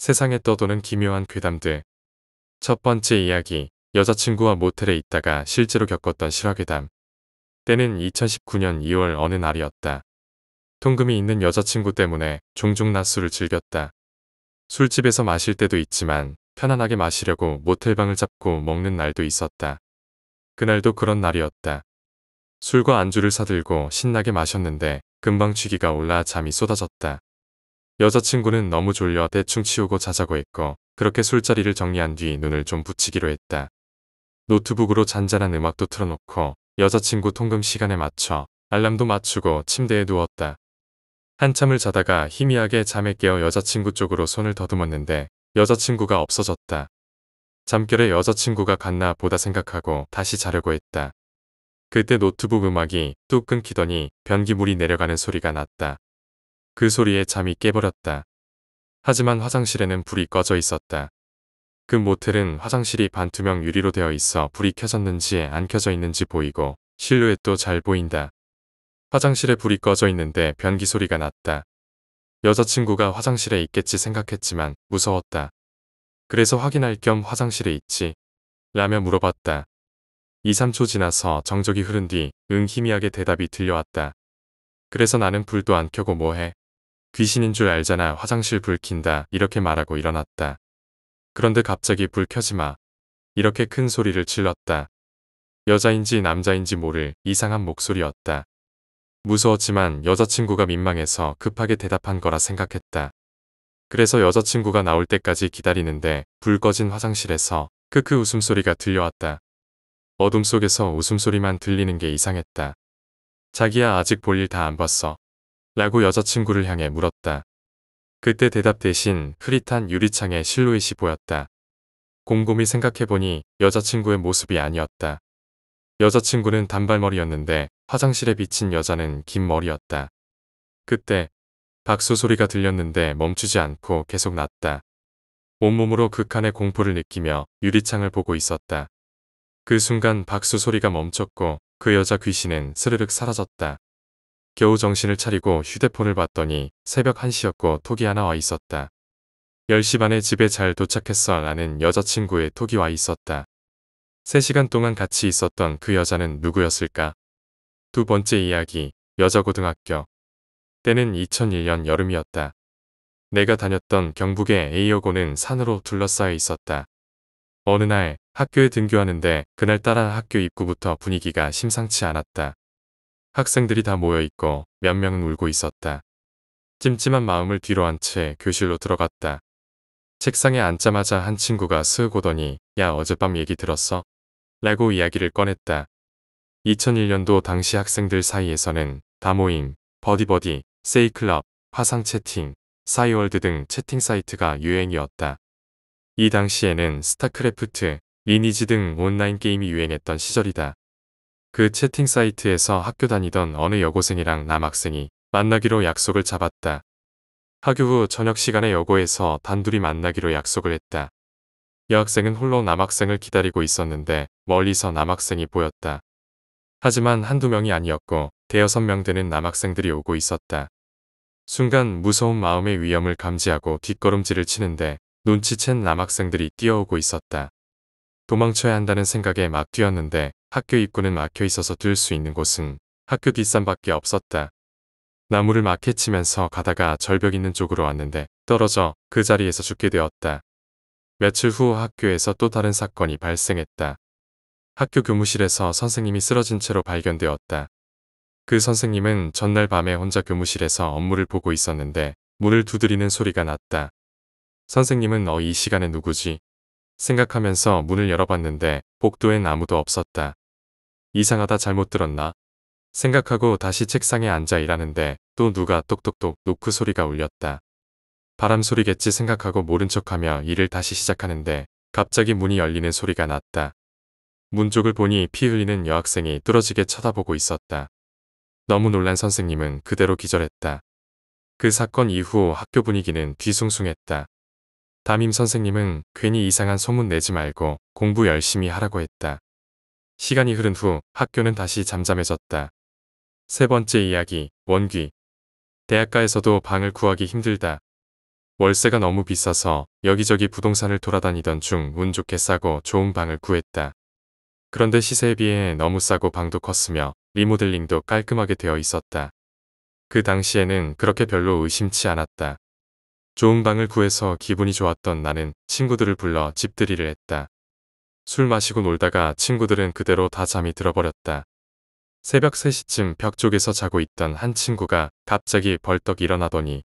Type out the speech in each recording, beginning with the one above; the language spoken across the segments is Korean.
세상에 떠도는 기묘한 괴담들. 첫 번째 이야기, 여자친구와 모텔에 있다가 실제로 겪었던 실화괴담. 때는 2019년 2월 어느 날이었다. 통금이 있는 여자친구 때문에 종종 낮술을 즐겼다. 술집에서 마실 때도 있지만 편안하게 마시려고 모텔방을 잡고 먹는 날도 있었다. 그날도 그런 날이었다. 술과 안주를 사들고 신나게 마셨는데 금방 취기가 올라 잠이 쏟아졌다. 여자친구는 너무 졸려 대충 치우고 자자고 했고 그렇게 술자리를 정리한 뒤 눈을 좀 붙이기로 했다. 노트북으로 잔잔한 음악도 틀어놓고 여자친구 통금 시간에 맞춰 알람도 맞추고 침대에 누웠다. 한참을 자다가 희미하게 잠에 깨어 여자친구 쪽으로 손을 더듬었는데 여자친구가 없어졌다. 잠결에 여자친구가 갔나 보다 생각하고 다시 자려고 했다. 그때 노트북 음악이 뚝 끊기더니 변기물이 내려가는 소리가 났다. 그 소리에 잠이 깨버렸다. 하지만 화장실에는 불이 꺼져 있었다. 그 모텔은 화장실이 반투명 유리로 되어 있어 불이 켜졌는지 안 켜져 있는지 보이고 실루엣도 잘 보인다. 화장실에 불이 꺼져 있는데 변기 소리가 났다. 여자친구가 화장실에 있겠지 생각했지만 무서웠다. 그래서 확인할 겸 화장실에 있지? 라며 물어봤다. 2, 3초 지나서 정적이 흐른 뒤 희미하게 대답이 들려왔다. 그래서 나는 불도 안 켜고 뭐해? 귀신인 줄 알잖아. 화장실 불 킨다. 이렇게 말하고 일어났다. 그런데 갑자기 불 켜지 마. 이렇게 큰 소리를 질렀다. 여자인지 남자인지 모를 이상한 목소리였다. 무서웠지만 여자친구가 민망해서 급하게 대답한 거라 생각했다. 그래서 여자친구가 나올 때까지 기다리는데 불 꺼진 화장실에서 크크 웃음소리가 들려왔다. 어둠 속에서 웃음소리만 들리는 게 이상했다. 자기야 아직 볼일 다 안 봤어? 라고 여자친구를 향해 물었다. 그때 대답 대신 흐릿한 유리창에 실루엣이 보였다. 곰곰이 생각해보니 여자친구의 모습이 아니었다. 여자친구는 단발머리였는데 화장실에 비친 여자는 긴 머리였다. 그때 박수 소리가 들렸는데 멈추지 않고 계속 났다. 온몸으로 극한의 공포를 느끼며 유리창을 보고 있었다. 그 순간 박수 소리가 멈췄고 그 여자 귀신은 스르륵 사라졌다. 겨우 정신을 차리고 휴대폰을 봤더니 새벽 1시였고 톡이 하나 와 있었다. 10시 반에 집에 잘 도착했어 라는 여자친구의 톡이 와 있었다. 3시간 동안 같이 있었던 그 여자는 누구였을까? 두 번째 이야기, 여자고등학교. 때는 2001년 여름이었다. 내가 다녔던 경북의 A여고는 산으로 둘러싸여 있었다. 어느 날 학교에 등교하는데 그날따라 학교 입구부터 분위기가 심상치 않았다. 학생들이 다 모여있고 몇 명은 울고 있었다. 찜찜한 마음을 뒤로 한 채 교실로 들어갔다. 책상에 앉자마자 한 친구가 쓱 오더니 야 어젯밤 얘기 들었어? 라고 이야기를 꺼냈다. 2001년도 당시 학생들 사이에서는 다모임, 버디버디, 세이클럽, 화상채팅, 싸이월드 등 채팅 사이트가 유행이었다. 이 당시에는 스타크래프트, 리니지 등 온라인 게임이 유행했던 시절이다. 그 채팅 사이트에서 학교 다니던 어느 여고생이랑 남학생이 만나기로 약속을 잡았다. 학교 후 저녁 시간에 여고에서 단둘이 만나기로 약속을 했다. 여학생은 홀로 남학생을 기다리고 있었는데 멀리서 남학생이 보였다. 하지만 한두 명이 아니었고 대여섯 명 되는 남학생들이 오고 있었다. 순간 무서운 마음의 위험을 감지하고 뒷걸음질을 치는데 눈치챈 남학생들이 뛰어오고 있었다. 도망쳐야 한다는 생각에 막 뛰었는데 학교 입구는 막혀 있어서 들 수 있는 곳은 학교 뒷산밖에 없었다. 나무를 막 헤치면서 가다가 절벽 있는 쪽으로 왔는데 떨어져 그 자리에서 죽게 되었다. 며칠 후 학교에서 또 다른 사건이 발생했다. 학교 교무실에서 선생님이 쓰러진 채로 발견되었다. 그 선생님은 전날 밤에 혼자 교무실에서 업무를 보고 있었는데 문을 두드리는 소리가 났다. 선생님은 이 시간에 누구지? 생각하면서 문을 열어봤는데 복도엔 아무도 없었다. 이상하다 잘못 들었나? 생각하고 다시 책상에 앉아 일하는데 또 누가 똑똑똑 노크 소리가 울렸다. 바람 소리겠지 생각하고 모른 척하며 일을 다시 시작하는데 갑자기 문이 열리는 소리가 났다. 문 쪽을 보니 피 흘리는 여학생이 뚫어지게 쳐다보고 있었다. 너무 놀란 선생님은 그대로 기절했다. 그 사건 이후 학교 분위기는 뒤숭숭했다. 담임 선생님은 괜히 이상한 소문 내지 말고 공부 열심히 하라고 했다. 시간이 흐른 후 학교는 다시 잠잠해졌다. 세 번째 이야기, 원귀. 대학가에서도 방을 구하기 힘들다. 월세가 너무 비싸서 여기저기 부동산을 돌아다니던 중 운 좋게 싸고 좋은 방을 구했다. 그런데 시세에 비해 너무 싸고 방도 컸으며 리모델링도 깔끔하게 되어 있었다. 그 당시에는 그렇게 별로 의심치 않았다. 좋은 방을 구해서 기분이 좋았던 나는 친구들을 불러 집들이를 했다. 술 마시고 놀다가 친구들은 그대로 다 잠이 들어버렸다. 새벽 3시쯤 벽 쪽에서 자고 있던 한 친구가 갑자기 벌떡 일어나더니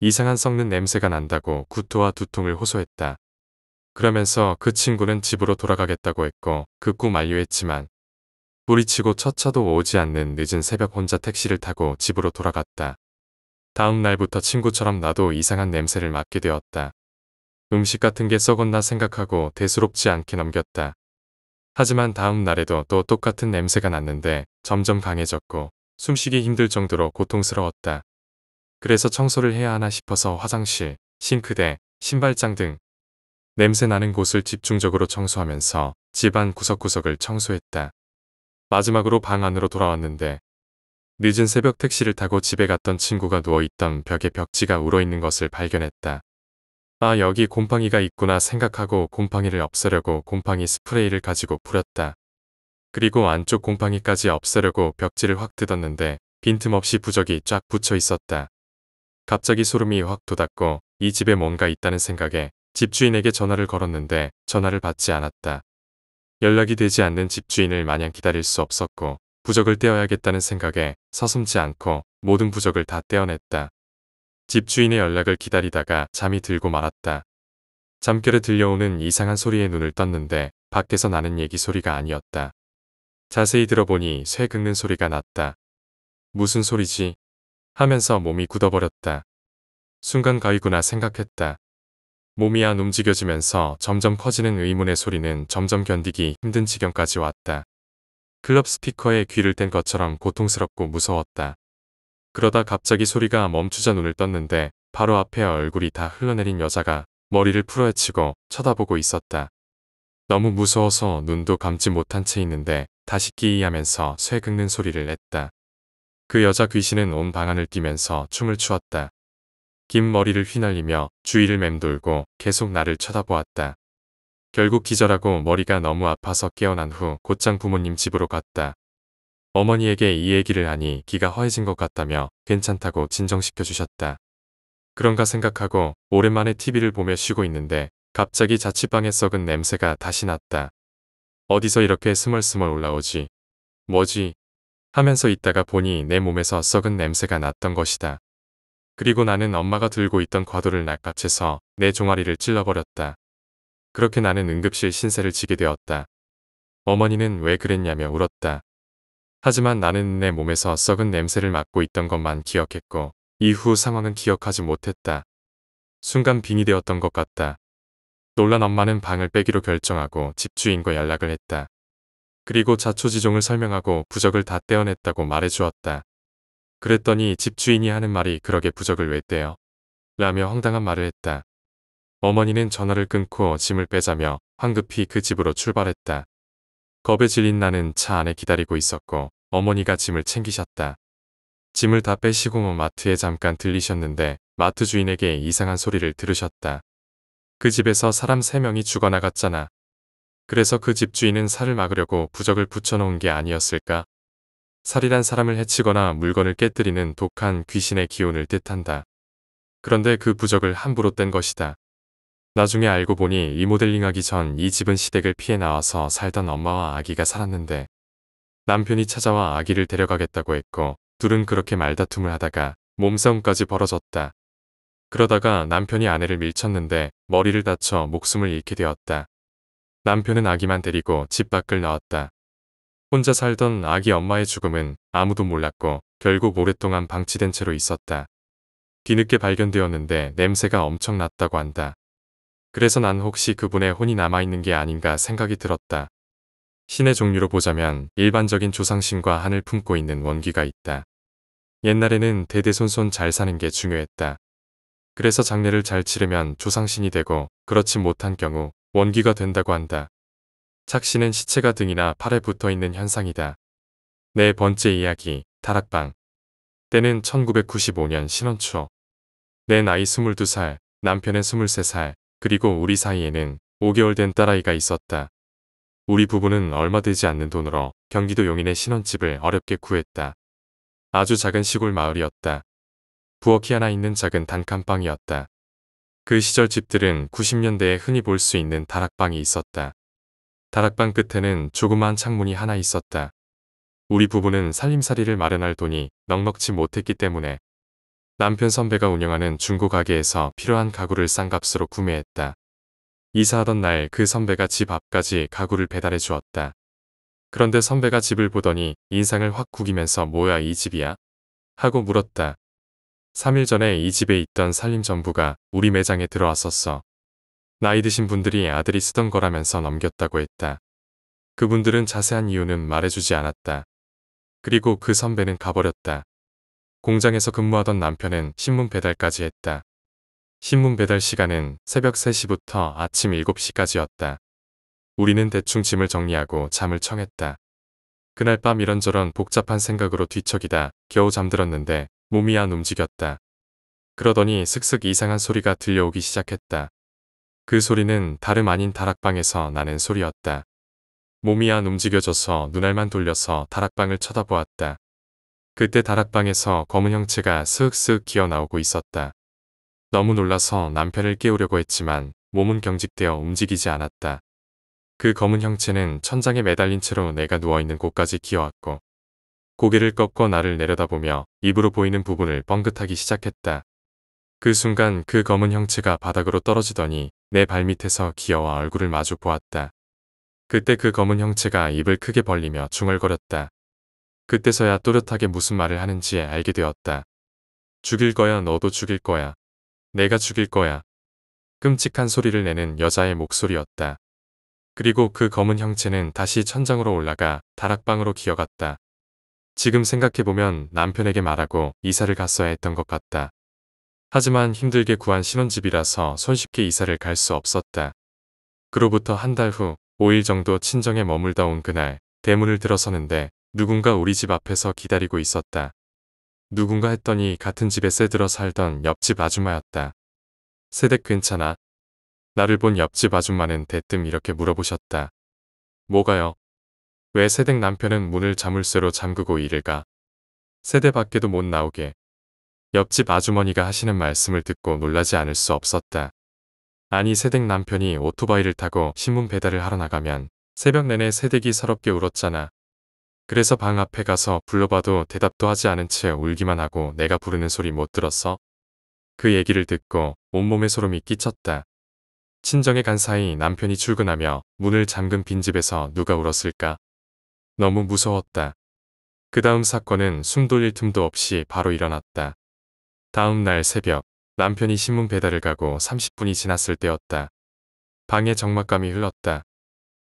이상한 썩는 냄새가 난다고 구토와 두통을 호소했다. 그러면서 그 친구는 집으로 돌아가겠다고 했고 극구 만류했지만 뿌리치고 첫 차도 오지 않는 늦은 새벽 혼자 택시를 타고 집으로 돌아갔다. 다음 날부터 친구처럼 나도 이상한 냄새를 맡게 되었다. 음식 같은 게 썩었나 생각하고 대수롭지 않게 넘겼다. 하지만 다음 날에도 또 똑같은 냄새가 났는데 점점 강해졌고 숨쉬기 힘들 정도로 고통스러웠다. 그래서 청소를 해야 하나 싶어서 화장실, 싱크대, 신발장 등 냄새 나는 곳을 집중적으로 청소하면서 집안 구석구석을 청소했다. 마지막으로 방 안으로 돌아왔는데 늦은 새벽 택시를 타고 집에 갔던 친구가 누워있던 벽에 벽지가 울어있는 것을 발견했다. 아, 여기 곰팡이가 있구나 생각하고 곰팡이를 없애려고 곰팡이 스프레이를 가지고 뿌렸다. 그리고 안쪽 곰팡이까지 없애려고 벽지를 확 뜯었는데 빈틈없이 부적이 쫙 붙여 있었다. 갑자기 소름이 확 돋았고 이 집에 뭔가 있다는 생각에 집주인에게 전화를 걸었는데 전화를 받지 않았다. 연락이 되지 않는 집주인을 마냥 기다릴 수 없었고 부적을 떼어야겠다는 생각에 서슴지 않고 모든 부적을 다 떼어냈다. 집주인의 연락을 기다리다가 잠이 들고 말았다. 잠결에 들려오는 이상한 소리에 눈을 떴는데 밖에서 나는 얘기 소리가 아니었다. 자세히 들어보니 쇠 긁는 소리가 났다. 무슨 소리지? 하면서 몸이 굳어버렸다. 순간 가위구나 생각했다. 몸이 안 움직여지면서 점점 커지는 의문의 소리는 점점 견디기 힘든 지경까지 왔다. 클럽 스피커에 귀를 댄 것처럼 고통스럽고 무서웠다. 그러다 갑자기 소리가 멈추자 눈을 떴는데 바로 앞에 얼굴이 다 흘러내린 여자가 머리를 풀어헤치고 쳐다보고 있었다. 너무 무서워서 눈도 감지 못한 채 있는데 다시 끼이하면서 쇠 긁는 소리를 냈다. 그 여자 귀신은 온 방안을 뛰면서 춤을 추었다. 긴 머리를 휘날리며 주위를 맴돌고 계속 나를 쳐다보았다. 결국 기절하고 머리가 너무 아파서 깨어난 후 곧장 부모님 집으로 갔다. 어머니에게 이 얘기를 하니 기가 허해진 것 같다며 괜찮다고 진정시켜 주셨다. 그런가 생각하고 오랜만에 TV를 보며 쉬고 있는데 갑자기 자취방에 썩은 냄새가 다시 났다. 어디서 이렇게 스멀스멀 올라오지? 뭐지? 하면서 있다가 보니 내 몸에서 썩은 냄새가 났던 것이다. 그리고 나는 엄마가 들고 있던 과도를 낚아채서 내 종아리를 찔러버렸다. 그렇게 나는 응급실 신세를 지게 되었다. 어머니는 왜 그랬냐며 울었다. 하지만 나는 내 몸에서 썩은 냄새를 맡고 있던 것만 기억했고 이후 상황은 기억하지 못했다. 순간 빙이 되었던 것 같다. 놀란 엄마는 방을 빼기로 결정하고 집주인과 연락을 했다. 그리고 자초지종을 설명하고 부적을 다 떼어냈다고 말해주었다. 그랬더니 집주인이 하는 말이 그러게 부적을 왜 떼어? 라며 황당한 말을 했다. 어머니는 전화를 끊고 짐을 빼자며 황급히 그 집으로 출발했다. 겁에 질린 나는 차 안에 기다리고 있었고 어머니가 짐을 챙기셨다. 짐을 다 빼시고 마트에 잠깐 들리셨는데 마트 주인에게 이상한 소리를 들으셨다. 그 집에서 사람 3명이 죽어나갔잖아. 그래서 그 집주인은 살을 막으려고 부적을 붙여놓은 게 아니었을까? 살이란 사람을 해치거나 물건을 깨뜨리는 독한 귀신의 기운을 뜻한다. 그런데 그 부적을 함부로 뗀 것이다. 나중에 알고 보니 리모델링하기 전 이 집은 시댁을 피해 나와서 살던 엄마와 아기가 살았는데 남편이 찾아와 아기를 데려가겠다고 했고 둘은 그렇게 말다툼을 하다가 몸싸움까지 벌어졌다. 그러다가 남편이 아내를 밀쳤는데 머리를 다쳐 목숨을 잃게 되었다. 남편은 아기만 데리고 집 밖을 나왔다. 혼자 살던 아기 엄마의 죽음은 아무도 몰랐고 결국 오랫동안 방치된 채로 있었다. 뒤늦게 발견되었는데 냄새가 엄청 났다고 한다. 그래서 난 혹시 그분의 혼이 남아있는 게 아닌가 생각이 들었다. 신의 종류로 보자면 일반적인 조상신과 한을 품고 있는 원귀가 있다. 옛날에는 대대손손 잘 사는 게 중요했다. 그래서 장례를 잘 치르면 조상신이 되고 그렇지 못한 경우 원귀가 된다고 한다. 착신은 시체가 등이나 팔에 붙어있는 현상이다. 네 번째 이야기, 다락방. 때는 1995년 신혼초. 내 나이 22살, 남편은 23살, 그리고 우리 사이에는 5개월 된 딸아이가 있었다. 우리 부부는 얼마 되지 않는 돈으로 경기도 용인의 신혼집을 어렵게 구했다. 아주 작은 시골 마을이었다. 부엌이 하나 있는 작은 단칸방이었다. 그 시절 집들은 90년대에 흔히 볼 수 있는 다락방이 있었다. 다락방 끝에는 조그마한 창문이 하나 있었다. 우리 부부는 살림살이를 마련할 돈이 넉넉지 못했기 때문에 남편 선배가 운영하는 중고 가게에서 필요한 가구를 싼 값으로 구매했다. 이사하던 날 그 선배가 집 앞까지 가구를 배달해 주었다. 그런데 선배가 집을 보더니 인상을 확 구기면서 뭐야 이 집이야? 하고 물었다. 3일 전에 이 집에 있던 살림 전부가 우리 매장에 들어왔었어. 나이 드신 분들이 아들이 쓰던 거라면서 넘겼다고 했다. 그분들은 자세한 이유는 말해주지 않았다. 그리고 그 선배는 가버렸다. 공장에서 근무하던 남편은 신문 배달까지 했다. 신문 배달 시간은 새벽 3시부터 아침 7시까지였다. 우리는 대충 짐을 정리하고 잠을 청했다. 그날 밤 이런저런 복잡한 생각으로 뒤척이다 겨우 잠들었는데 몸이 안 움직였다. 그러더니 슥슥 이상한 소리가 들려오기 시작했다. 그 소리는 다름 아닌 다락방에서 나는 소리였다. 몸이 안 움직여져서 눈알만 돌려서 다락방을 쳐다보았다. 그때 다락방에서 검은 형체가 쓱쓱 기어나오고 있었다. 너무 놀라서 남편을 깨우려고 했지만 몸은 경직되어 움직이지 않았다. 그 검은 형체는 천장에 매달린 채로 내가 누워있는 곳까지 기어왔고 고개를 꺾고 나를 내려다보며 입으로 보이는 부분을 뻥긋하기 시작했다. 그 순간 그 검은 형체가 바닥으로 떨어지더니 내 발밑에서 기어와 얼굴을 마주 보았다. 그때 그 검은 형체가 입을 크게 벌리며 중얼거렸다. 그때서야 또렷하게 무슨 말을 하는지 알게 되었다. 죽일 거야, 너도 죽일 거야. 내가 죽일 거야. 끔찍한 소리를 내는 여자의 목소리였다. 그리고 그 검은 형체는 다시 천장으로 올라가 다락방으로 기어갔다. 지금 생각해보면 남편에게 말하고 이사를 갔어야 했던 것 같다. 하지만 힘들게 구한 신혼집이라서 손쉽게 이사를 갈 수 없었다. 그로부터 한 달 후 5일 정도 친정에 머물다 온 그날 대문을 들어서는데 누군가 우리 집 앞에서 기다리고 있었다. 누군가 했더니 같은 집에 새들어 살던 옆집 아줌마였다. 새댁 괜찮아? 나를 본 옆집 아줌마는 대뜸 이렇게 물어보셨다. 뭐가요? 왜 새댁 남편은 문을 자물쇠로 잠그고 일을 가? 세대 밖에도 못 나오게. 옆집 아주머니가 하시는 말씀을 듣고 놀라지 않을 수 없었다. 아니 새댁 남편이 오토바이를 타고 신문 배달을 하러 나가면 새벽 내내 새댁이 서럽게 울었잖아. 그래서 방 앞에 가서 불러봐도 대답도 하지 않은 채 울기만 하고 내가 부르는 소리 못 들었어? 그 얘기를 듣고 온몸에 소름이 끼쳤다. 친정에 간 사이 남편이 출근하며 문을 잠근 빈집에서 누가 울었을까? 너무 무서웠다. 그 다음 사건은 숨 돌릴 틈도 없이 바로 일어났다. 다음 날 새벽 남편이 신문 배달을 가고 30분이 지났을 때였다. 방에 적막감이 흘렀다.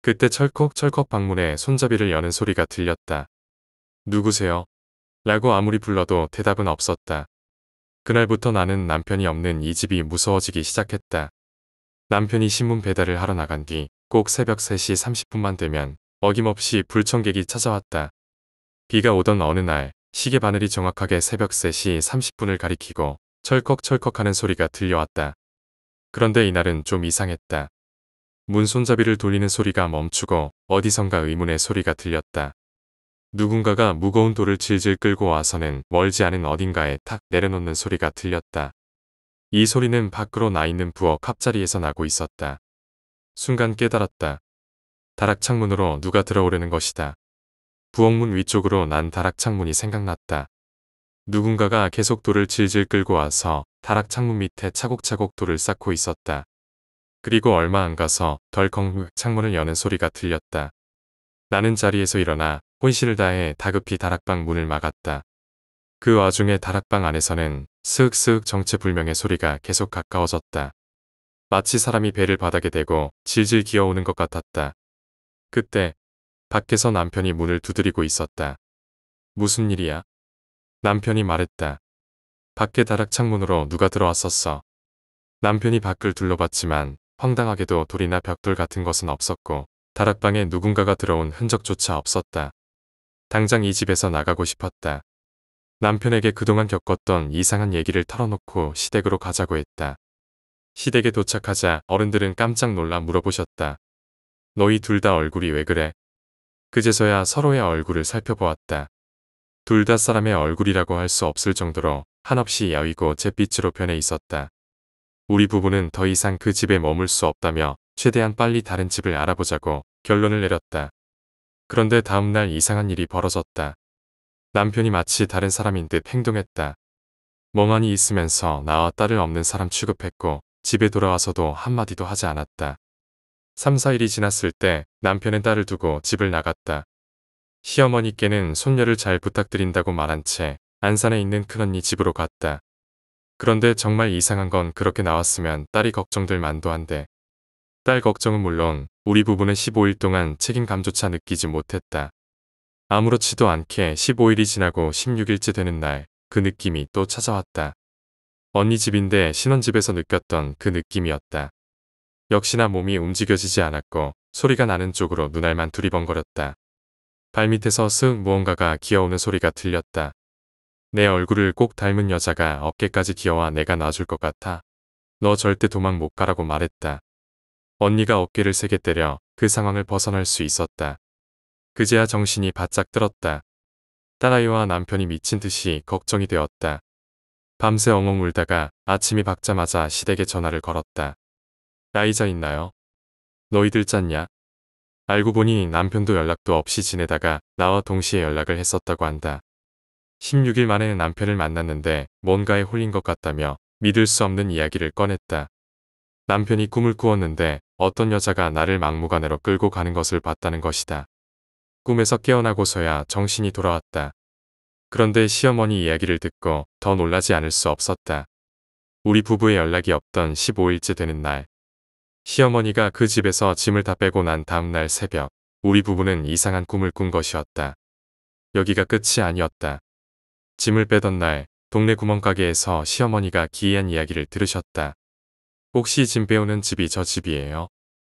그때 철컥철컥 방문에 손잡이를 여는 소리가 들렸다. 누구세요? 라고 아무리 불러도 대답은 없었다. 그날부터 나는 남편이 없는 이 집이 무서워지기 시작했다. 남편이 신문 배달을 하러 나간 뒤 꼭 새벽 3시 30분만 되면 어김없이 불청객이 찾아왔다. 비가 오던 어느 날 시계 바늘이 정확하게 새벽 3시 30분을 가리키고 철컥철컥하는 소리가 들려왔다. 그런데 이날은 좀 이상했다. 문 손잡이를 돌리는 소리가 멈추고 어디선가 의문의 소리가 들렸다. 누군가가 무거운 돌을 질질 끌고 와서는 멀지 않은 어딘가에 탁 내려놓는 소리가 들렸다. 이 소리는 밖으로 나 있는 부엌 앞자리에서 나고 있었다. 순간 깨달았다. 다락창문으로 누가 들어오려는 것이다. 부엌문 위쪽으로 난 다락창문이 생각났다. 누군가가 계속 돌을 질질 끌고 와서 다락창문 밑에 차곡차곡 돌을 쌓고 있었다. 그리고 얼마 안 가서 덜컹 창문을 여는 소리가 들렸다. 나는 자리에서 일어나 혼신을 다해 다급히 다락방 문을 막았다. 그 와중에 다락방 안에서는 스윽스윽 정체불명의 소리가 계속 가까워졌다. 마치 사람이 배를 바닥에 대고 질질 기어오는 것 같았다. 그때 밖에서 남편이 문을 두드리고 있었다. 무슨 일이야? 남편이 말했다. 밖에 다락창문으로 누가 들어왔었어. 남편이 밖을 둘러봤지만 황당하게도 돌이나 벽돌 같은 것은 없었고 다락방에 누군가가 들어온 흔적조차 없었다. 당장 이 집에서 나가고 싶었다. 남편에게 그동안 겪었던 이상한 얘기를 털어놓고 시댁으로 가자고 했다. 시댁에 도착하자 어른들은 깜짝 놀라 물어보셨다. 너희 둘 다 얼굴이 왜 그래? 그제서야 서로의 얼굴을 살펴보았다. 둘 다 사람의 얼굴이라고 할 수 없을 정도로 한없이 야위고 잿빛으로 변해 있었다. 우리 부부는 더 이상 그 집에 머물 수 없다며 최대한 빨리 다른 집을 알아보자고 결론을 내렸다. 그런데 다음날 이상한 일이 벌어졌다. 남편이 마치 다른 사람인 듯 행동했다. 멍하니 있으면서 나와 딸을 없는 사람 취급했고 집에 돌아와서도 한마디도 하지 않았다. 3, 4일이 지났을 때 남편은 딸을 두고 집을 나갔다. 시어머니께는 손녀를 잘 부탁드린다고 말한 채 안산에 있는 큰언니 집으로 갔다. 그런데 정말 이상한 건 그렇게 나왔으면 딸이 걱정될 만도 한데 딸 걱정은 물론 우리 부부는 15일 동안 책임감조차 느끼지 못했다. 아무렇지도 않게 15일이 지나고 16일째 되는 날 그 느낌이 또 찾아왔다. 언니 집인데 신혼집에서 느꼈던 그 느낌이었다. 역시나 몸이 움직여지지 않았고 소리가 나는 쪽으로 눈알만 두리번거렸다. 발밑에서 쓱 무언가가 기어오는 소리가 들렸다. 내 얼굴을 꼭 닮은 여자가 어깨까지 기어와 내가 놔줄 것 같아. 너 절대 도망 못 가라고 말했다. 언니가 어깨를 세게 때려 그 상황을 벗어날 수 있었다. 그제야 정신이 바짝 들었다. 딸아이와 남편이 미친 듯이 걱정이 되었다. 밤새 엉엉 울다가 아침이 밝자마자 시댁에 전화를 걸었다. 나이자 있나요? 너희들 짰냐? 알고 보니 남편도 연락도 없이 지내다가 나와 동시에 연락을 했었다고 한다. 16일 만에 남편을 만났는데 뭔가에 홀린 것 같다며 믿을 수 없는 이야기를 꺼냈다. 남편이 꿈을 꾸었는데 어떤 여자가 나를 막무가내로 끌고 가는 것을 봤다는 것이다. 꿈에서 깨어나고서야 정신이 돌아왔다. 그런데 시어머니 이야기를 듣고 더 놀라지 않을 수 없었다. 우리 부부의 연락이 없던 15일째 되는 날, 시어머니가 그 집에서 짐을 다 빼고 난 다음날 새벽, 우리 부부는 이상한 꿈을 꾼 것이었다. 여기가 끝이 아니었다. 짐을 빼던 날, 동네 구멍가게에서 시어머니가 기이한 이야기를 들으셨다. 혹시 짐 빼오는 집이 저 집이에요?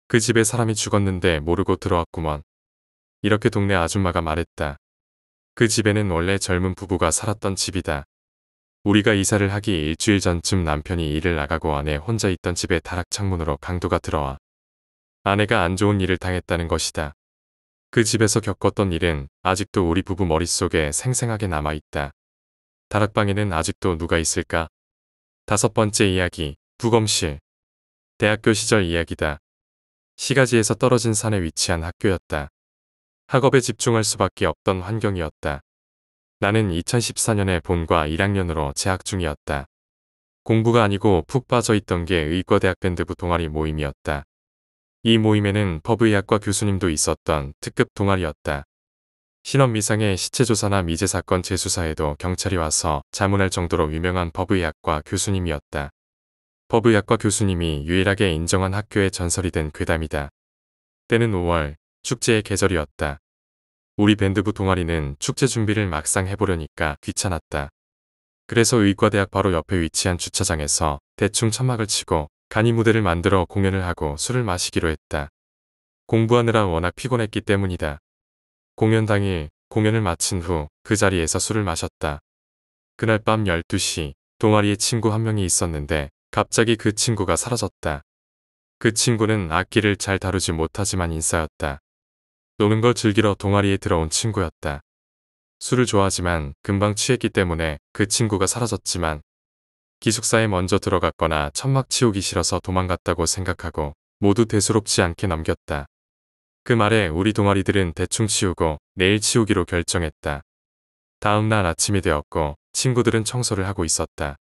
그 집에 사람이 죽었는데 모르고 들어왔구먼. 이렇게 동네 아줌마가 말했다. 그 집에는 원래 젊은 부부가 살았던 집이다. 우리가 이사를 하기 일주일 전쯤 남편이 일을 나가고 아내 혼자 있던 집에 다락 창문으로 강도가 들어와 아내가 안 좋은 일을 당했다는 것이다. 그 집에서 겪었던 일은 아직도 우리 부부 머릿속에 생생하게 남아있다. 다락방에는 아직도 누가 있을까? 5번째 이야기, 부검실. 대학교 시절 이야기다. 시가지에서 떨어진 산에 위치한 학교였다. 학업에 집중할 수밖에 없던 환경이었다. 나는 2014년에 본과 1학년으로 재학 중이었다. 공부가 아니고 푹 빠져있던 게 의과대학 밴드부 동아리 모임이었다. 이 모임에는 법의학과 교수님도 있었던 특급 동아리였다. 신원미상의 시체조사나 미제사건 재수사에도 경찰이 와서 자문할 정도로 유명한 법의학과 교수님이었다. 법의학과 교수님이 유일하게 인정한 학교의 전설이 된 괴담이다. 때는 5월, 축제의 계절이었다. 우리 밴드부 동아리는 축제 준비를 막상 해보려니까 귀찮았다. 그래서 의과대학 바로 옆에 위치한 주차장에서 대충 천막을 치고 간이 무대를 만들어 공연을 하고 술을 마시기로 했다. 공부하느라 워낙 피곤했기 때문이다. 공연 당일 공연을 마친 후 그 자리에서 술을 마셨다. 그날 밤 12시 동아리에 친구 한 명이 있었는데 갑자기 그 친구가 사라졌다. 그 친구는 악기를 잘 다루지 못하지만 인싸였다. 노는 걸 즐기러 동아리에 들어온 친구였다. 술을 좋아하지만 금방 취했기 때문에 그 친구가 사라졌지만 기숙사에 먼저 들어갔거나 천막 치우기 싫어서 도망갔다고 생각하고 모두 대수롭지 않게 넘겼다. 그 말에 우리 동아리들은 대충 치우고 내일 치우기로 결정했다. 다음 날 아침이 되었고 친구들은 청소를 하고 있었다.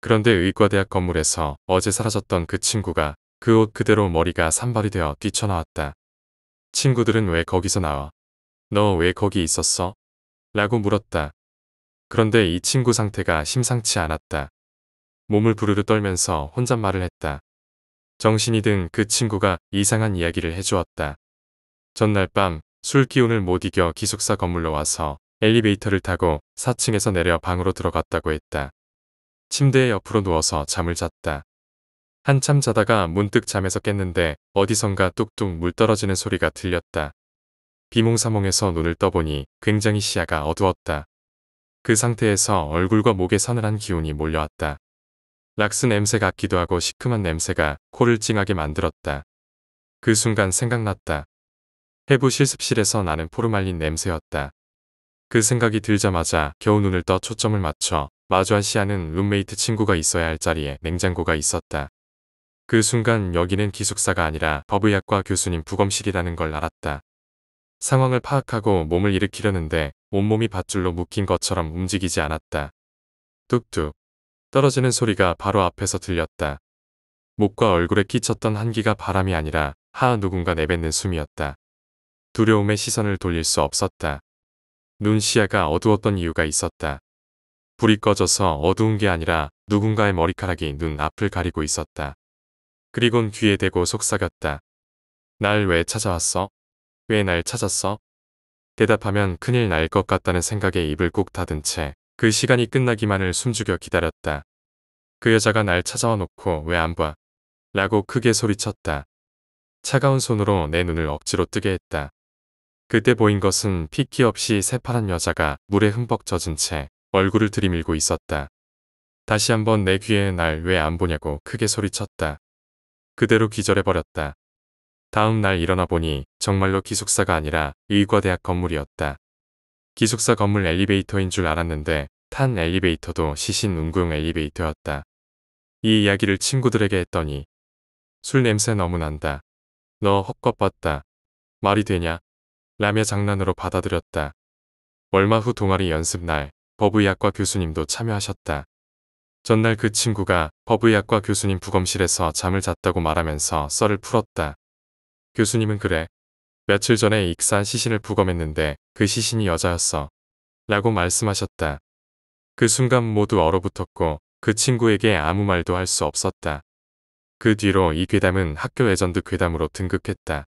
그런데 의과대학 건물에서 어제 사라졌던 그 친구가 그 옷 그대로 머리가 산발이 되어 뛰쳐나왔다. 친구들은 왜 거기서 나와? 너 왜 거기 있었어? 라고 물었다. 그런데 이 친구 상태가 심상치 않았다. 몸을 부르르 떨면서 혼잣말을 했다. 정신이 든 그 친구가 이상한 이야기를 해주었다. 전날 밤 술 기운을 못 이겨 기숙사 건물로 와서 엘리베이터를 타고 4층에서 내려 방으로 들어갔다고 했다. 침대에 옆으로 누워서 잠을 잤다. 한참 자다가 문득 잠에서 깼는데 어디선가 뚝뚝 물 떨어지는 소리가 들렸다. 비몽사몽해서 눈을 떠보니 굉장히 시야가 어두웠다. 그 상태에서 얼굴과 목에 서늘한 기운이 몰려왔다. 락스 냄새 같기도 하고 시큼한 냄새가 코를 찡하게 만들었다. 그 순간 생각났다. 해부 실습실에서 나는 포르말린 냄새였다. 그 생각이 들자마자 겨우 눈을 떠 초점을 맞춰 마주한 시아는 룸메이트 친구가 있어야 할 자리에 냉장고가 있었다. 그 순간 여기는 기숙사가 아니라 법의학과 교수님 부검실이라는 걸 알았다. 상황을 파악하고 몸을 일으키려는데 온몸이 밧줄로 묶인 것처럼 움직이지 않았다. 뚝뚝 떨어지는 소리가 바로 앞에서 들렸다. 목과 얼굴에 끼쳤던 한기가 바람이 아니라 하아 누군가 내뱉는 숨이었다. 두려움에 시선을 돌릴 수 없었다. 눈 시야가 어두웠던 이유가 있었다. 불이 꺼져서 어두운 게 아니라 누군가의 머리카락이 눈 앞을 가리고 있었다. 그리곤 귀에 대고 속삭였다. 날 왜 찾아왔어? 왜 날 찾았어? 대답하면 큰일 날 것 같다는 생각에 입을 꾹 닫은 채 그 시간이 끝나기만을 숨죽여 기다렸다. 그 여자가 날 찾아와 놓고 왜 안 봐? 라고 크게 소리쳤다. 차가운 손으로 내 눈을 억지로 뜨게 했다. 그때 보인 것은 핏기 없이 새파란 여자가 물에 흠뻑 젖은 채 얼굴을 들이밀고 있었다. 다시 한번 내 귀에 날 왜 안 보냐고 크게 소리쳤다. 그대로 기절해버렸다. 다음 날 일어나 보니 정말로 기숙사가 아니라 의과대학 건물이었다. 기숙사 건물 엘리베이터인 줄 알았는데 탄 엘리베이터도 시신 운구용 엘리베이터였다. 이 이야기를 친구들에게 했더니 술 냄새 너무 난다. 너 헛것봤다. 말이 되냐? 라며 장난으로 받아들였다. 얼마 후 동아리 연습날 법의학과 교수님도 참여하셨다. 전날 그 친구가 법의학과 교수님 부검실에서 잠을 잤다고 말하면서 썰을 풀었다. 교수님은 그래. 며칠 전에 익사한 시신을 부검했는데 그 시신이 여자였어. 라고 말씀하셨다. 그 순간 모두 얼어붙었고 그 친구에게 아무 말도 할 수 없었다. 그 뒤로 이 괴담은 학교 레전드 괴담으로 등극했다.